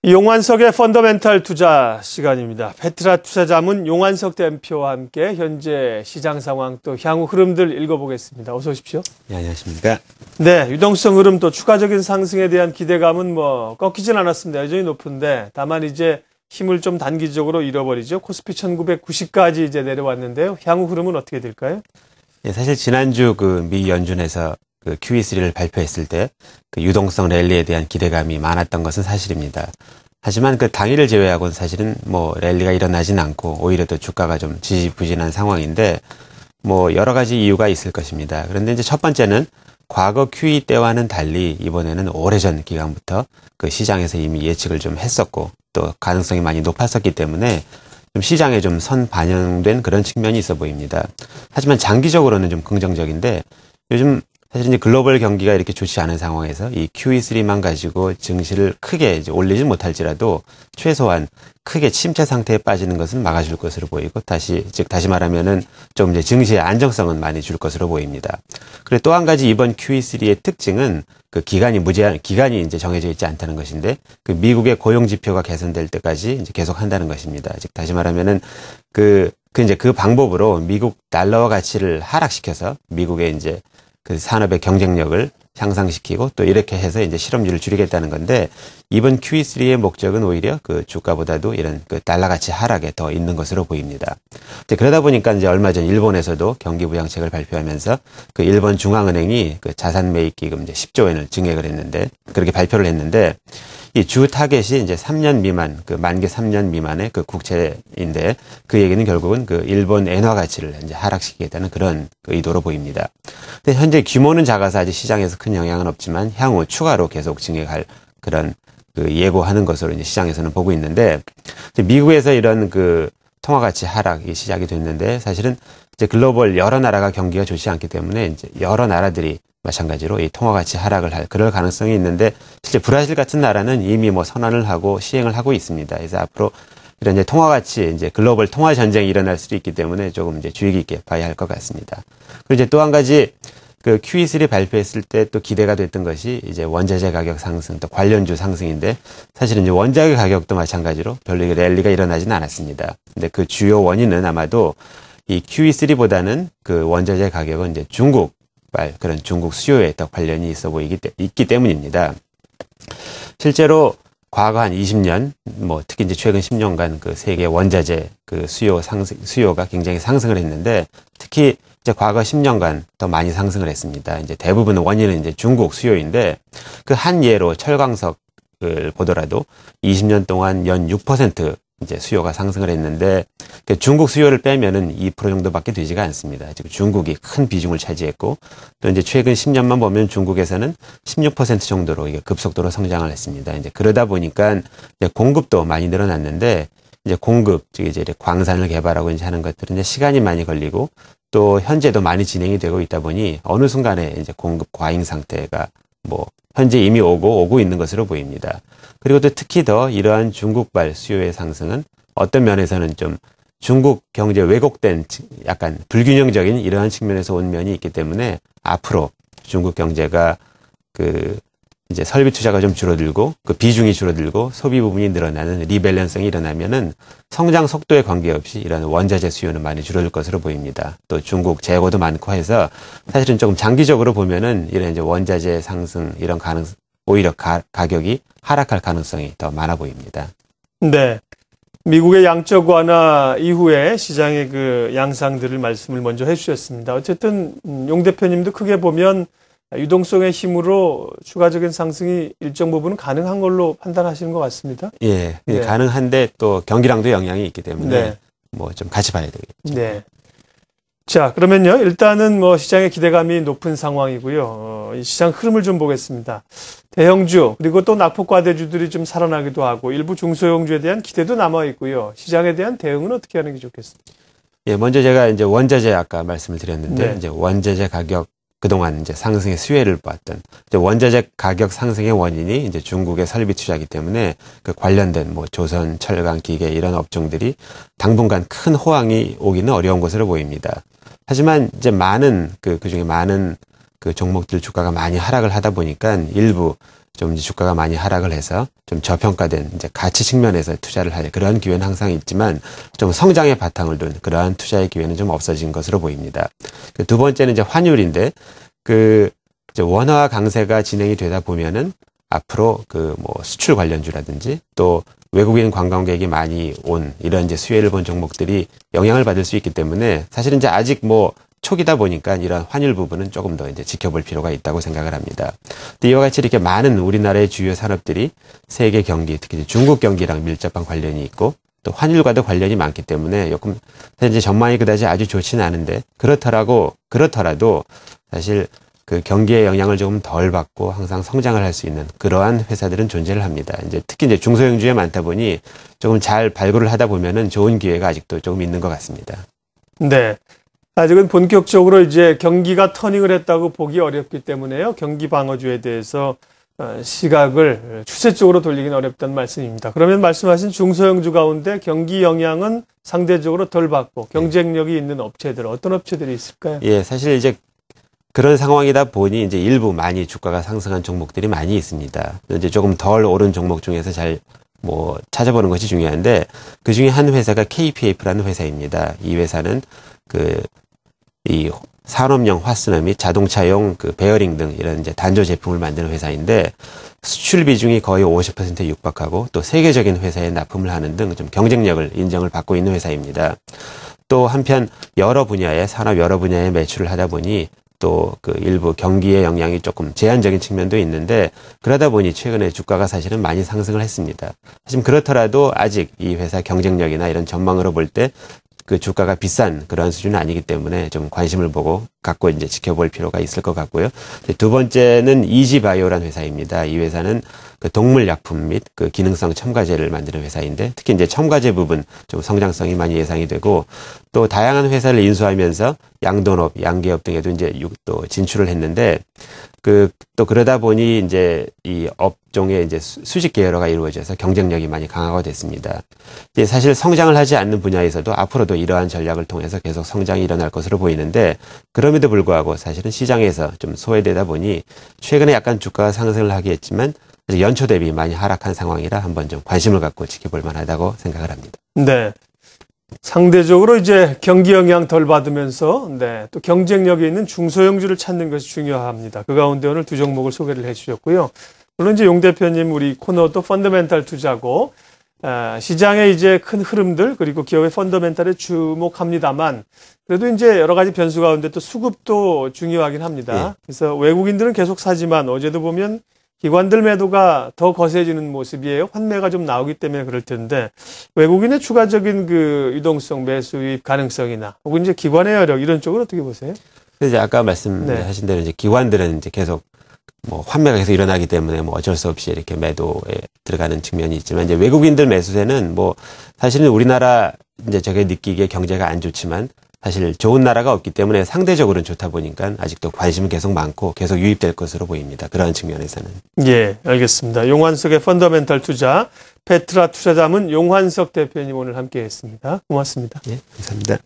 용환석의 펀더멘탈 투자 시간입니다. 페트라 투자자문 용환석 대표와 함께 현재 시장 상황 또 향후 흐름들 읽어보겠습니다. 어서 오십시오. 네, 안녕하십니까. 네, 유동성 흐름 또 추가적인 상승에 대한 기대감은 꺾이진 않았습니다. 여전히 높은데 다만 이제 힘을 좀 단기적으로 잃어버리죠. 코스피 1990까지 이제 내려왔는데요. 향후 흐름은 어떻게 될까요? 네, 사실 지난주 미 연준에서 QE3를 발표했을 때 유동성 랠리에 대한 기대감이 많았던 것은 사실입니다. 하지만 당일을 제외하고는 사실은 랠리가 일어나진 않고 오히려 또 주가가 좀 지지부진한 상황인데 여러 가지 이유가 있을 것입니다. 그런데 이제 첫 번째는 과거 QE 때와는 달리 이번에는 오래전 기간부터 시장에서 이미 예측을 좀 했었고 또 가능성이 많이 높았었기 때문에 좀 시장에 좀 선반영된 그런 측면이 있어 보입니다. 하지만 장기적으로는 좀 긍정적인데 요즘 사실 이제 글로벌 경기가 이렇게 좋지 않은 상황에서 이 QE3만 가지고 증시를 크게 이제 올리지 못할지라도 최소한 크게 침체 상태에 빠지는 것은 막아줄 것으로 보이고 다시 말하면은 좀 이제 증시의 안정성은 많이 줄 것으로 보입니다. 그리고 또 한 가지 이번 QE3의 특징은 기간이 이제 정해져 있지 않다는 것인데 미국의 고용 지표가 개선될 때까지 이제 계속 한다는 것입니다. 즉 다시 말하면은 그 방법으로 미국 달러화 가치를 하락시켜서 미국의 이제 산업의 경쟁력을 향상시키고 또 이렇게 해서 이제 실업률을 줄이겠다는 건데 이번 QE3의 목적은 오히려 주가보다도 이런 달러 가치 하락에 더 있는 것으로 보입니다. 이제 그러다 보니까 이제 얼마 전 일본에서도 경기 부양책을 발표하면서 일본 중앙은행이 자산 매입 기금 이제 10조 원을 증액을 했는데 그렇게 발표를 했는데 이 주 타겟이 이제 3년 미만, 만기 3년 미만의 국채인데 그 얘기는 결국은 일본 엔화 가치를 이제 하락시키겠다는 그런 의도로 보입니다. 근데 현재 규모는 작아서 아직 시장에서 큰 영향은 없지만 향후 추가로 계속 증액할 그런 예고하는 것으로 이제 시장에서는 보고 있는데 미국에서 이런 통화 가치 하락이 시작이 됐는데 사실은 이제 글로벌 여러 나라가 경기가 좋지 않기 때문에 이제 여러 나라들이 마찬가지로 이 통화 가치 하락을 할 그럴 가능성이 있는데 실제 브라질 같은 나라는 이미 선언을 하고 시행을 하고 있습니다. 그래서 앞으로 이런 이제 통화 가치 이제 글로벌 통화 전쟁이 일어날 수도 있기 때문에 조금 이제 주의 깊게 봐야 할 것 같습니다. 그리고 이제 또 한 가지 QE3 발표했을 때 또 기대가 됐던 것이 이제 원자재 가격 상승 또 관련주 상승인데 사실은 이제 원자재 가격도 마찬가지로 별로 랠리가 일어나지는 않았습니다. 근데 그 주요 원인은 아마도 이 QE3보다는 원자재 가격은 이제 그런 중국 수요에 더 관련이 있기 때문입니다. 실제로 과거 한 20년, 특히 이제 최근 10년간 세계 원자재 수요가 굉장히 상승을 했는데 특히 이제 과거 10년간 더 많이 상승을 했습니다. 이제 대부분 원인은 이제 중국 수요인데 한 예로 철광석을 보더라도 20년 동안 연 6% 이제 수요가 상승을 했는데 중국 수요를 빼면은 2% 정도밖에 되지가 않습니다. 지금 중국이 큰 비중을 차지했고 또 이제 최근 10년만 보면 중국에서는 16% 정도로 이게 급속도로 성장을 했습니다. 이제 그러다 보니까 이제 공급도 많이 늘어났는데 이제 즉 이제 광산을 개발하고 이제 하는 것들은 이제 시간이 많이 걸리고 또 현재도 많이 진행이 되고 있다 보니 어느 순간에 이제 공급 과잉 상태가 현재 이미 오고 있는 것으로 보입니다. 그리고 또 특히 더 이러한 중국발 수요의 상승은 어떤 면에서는 좀 중국 경제 왜곡된 약간 불균형적인 이러한 측면에서 온 면이 있기 때문에 앞으로 중국 경제가 이제 설비 투자가 좀 줄어들고 비중이 줄어들고 소비 부분이 늘어나는 리밸런싱이 일어나면은 성장 속도에 관계없이 이런 원자재 수요는 많이 줄어들 것으로 보입니다. 또 중국 재고도 많고 해서 사실은 조금 장기적으로 보면은 이런 이제 원자재 상승 이런 오히려 가격이 하락할 가능성이 더 많아 보입니다. 네. 미국의 양적 완화 이후에 시장의 양상들을 말씀을 먼저 해주셨습니다. 어쨌든 용 대표님도 크게 보면 유동성의 힘으로 추가적인 상승이 일정 부분은 가능한 걸로 판단하시는 것 같습니다. 예, 네. 가능한데 또 경기랑도 영향이 있기 때문에 좀 같이 봐야 되겠죠. 네. 자, 그러면요. 일단은 시장의 기대감이 높은 상황이고요. 이 시장 흐름을 좀 보겠습니다. 대형주 그리고 또 낙폭과대주들이 좀 살아나기도 하고 일부 중소형주에 대한 기대도 남아 있고요. 시장에 대한 대응은 어떻게 하는 게 좋겠습니까? 예, 먼저 제가 이제 원자재 아까 말씀을 드렸는데 이제 원자재 가격 그동안 이제 상승의 수혜를 봤던 이제 원자재 가격 상승의 원인이 이제 중국의 설비 투자이기 때문에 관련된 조선, 철강, 기계 이런 업종들이 당분간 큰 호황이 오기는 어려운 것으로 보입니다. 하지만 이제 그중에 많은 종목들 주가가 많이 하락을 하다 보니까 일부 좀 이제 주가가 많이 하락을 해서 좀 저평가된 이제 가치 측면에서 투자를 할 그러한 기회는 항상 있지만 좀 성장의 바탕을 둔 그러한 투자의 기회는 좀 없어진 것으로 보입니다. 두 번째는 이제 환율인데 이제 원화 강세가 진행이 되다 보면은 앞으로 뭐 수출 관련주라든지 또 외국인 관광객이 많이 온 이런 이제 수혜를 본 종목들이 영향을 받을 수 있기 때문에 사실은 이제 아직 뭐 초기다 보니까 이런 환율 부분은 조금 더 이제 지켜볼 필요가 있다고 생각을 합니다. 근데 이와 같이 이렇게 많은 우리나라의 주요 산업들이 세계 경기, 특히 중국 경기랑 밀접한 관련이 있고 또 환율과도 관련이 많기 때문에 조금 이제 전망이 그다지 아주 좋지는 않은데 그렇더라도 사실 그 경기의 영향을 조금 덜 받고 항상 성장을 할 수 있는 그러한 회사들은 존재를 합니다. 이제 특히 이제 중소형주에 많다 보니 조금 잘 발굴을 하다 보면은 좋은 기회가 아직도 조금 있는 것 같습니다. 네. 아직은 본격적으로 이제 경기가 터닝을 했다고 보기 어렵기 때문에요. 경기 방어주에 대해서 시각을 추세 쪽으로 돌리긴 어렵다는 말씀입니다. 그러면 말씀하신 중소형주 가운데 경기 영향은 상대적으로 덜 받고 경쟁력이 있는 업체들, 어떤 업체들이 있을까요? 예, 사실 이제 그런 상황이다 보니 이제 일부 많이 주가가 상승한 종목들이 많이 있습니다. 이제 조금 덜 오른 종목 중에서 잘 뭐 찾아보는 것이 중요한데 그 중에 한 회사가 KPF라는 회사입니다. 이 회사는 이 산업용 화스너 및 자동차용 베어링 등 이런 이제 단조 제품을 만드는 회사인데 수출 비중이 거의 50%에 육박하고 또 세계적인 회사에 납품을 하는 등 좀 경쟁력을 인정을 받고 있는 회사입니다. 또 한편 산업 여러 분야에 매출을 하다 보니 또 일부 경기의 영향이 조금 제한적인 측면도 있는데 그러다 보니 최근에 주가가 사실은 많이 상승을 했습니다. 하지만 그렇더라도 아직 이 회사 경쟁력이나 이런 전망으로 볼 때 주가가 비싼 그러한 수준은 아니기 때문에 좀 관심을 갖고 이제 지켜볼 필요가 있을 것 같고요. 두 번째는 이지바이오라는 회사입니다. 이 회사는 동물 약품 및 기능성 첨가제를 만드는 회사인데 특히 이제 첨가제 부분 좀 성장성이 많이 예상이 되고 또 다양한 회사를 인수하면서 양돈업, 양계업 등에도 이제 또 진출을 했는데 또 그러다 보니 이제 이 업종의 이제 수직 계열화가 이루어져서 경쟁력이 많이 강화가 됐습니다. 이제 사실 성장을 하지 않는 분야에서도 앞으로도 이러한 전략을 통해서 계속 성장이 일어날 것으로 보이는데 그럼에도 불구하고 사실은 시장에서 좀 소외되다 보니 최근에 약간 주가가 상승을 하긴 했지만 연초 대비 많이 하락한 상황이라 한번 좀 관심을 갖고 지켜볼 만하다고 생각을 합니다. 네. 상대적으로 이제 경기 영향 덜 받으면서 또 경쟁력이 있는 중소형주를 찾는 것이 중요합니다. 그 가운데 오늘 두 종목을 소개를 해 주셨고요. 물론 이제 용 대표님 우리 코너도 펀더멘탈 투자고 시장의 이제 큰 흐름들 그리고 기업의 펀더멘탈에 주목합니다만 그래도 이제 여러 가지 변수 가운데 또 수급도 중요하긴 합니다. 예. 그래서 외국인들은 계속 사지만 어제도 보면 기관들 매도가 더 거세지는 모습이에요. 환매가 좀 나오기 때문에 그럴 텐데 외국인의 추가적인 유동성 매수 유입 가능성이나 혹은 이제 기관의 여력 이런 쪽은 어떻게 보세요? 이제 아까 말씀하신 대로 이제 기관들은 이제 계속 뭐 환매가 계속 일어나기 때문에 뭐 어쩔 수 없이 이렇게 매도에 들어가는 측면이 있지만 이제 외국인들 매수세는 뭐 사실은 우리나라 이제 저게 느끼기에 경제가 안 좋지만 사실 좋은 나라가 없기 때문에 상대적으로는 좋다 보니까 아직도 관심은 계속 많고 계속 유입될 것으로 보입니다. 그러한 측면에서는. 예, 알겠습니다. 용환석의 펀더멘탈 투자, 페트라 투자자문 용환석 대표님 오늘 함께했습니다. 고맙습니다. 예, 감사합니다.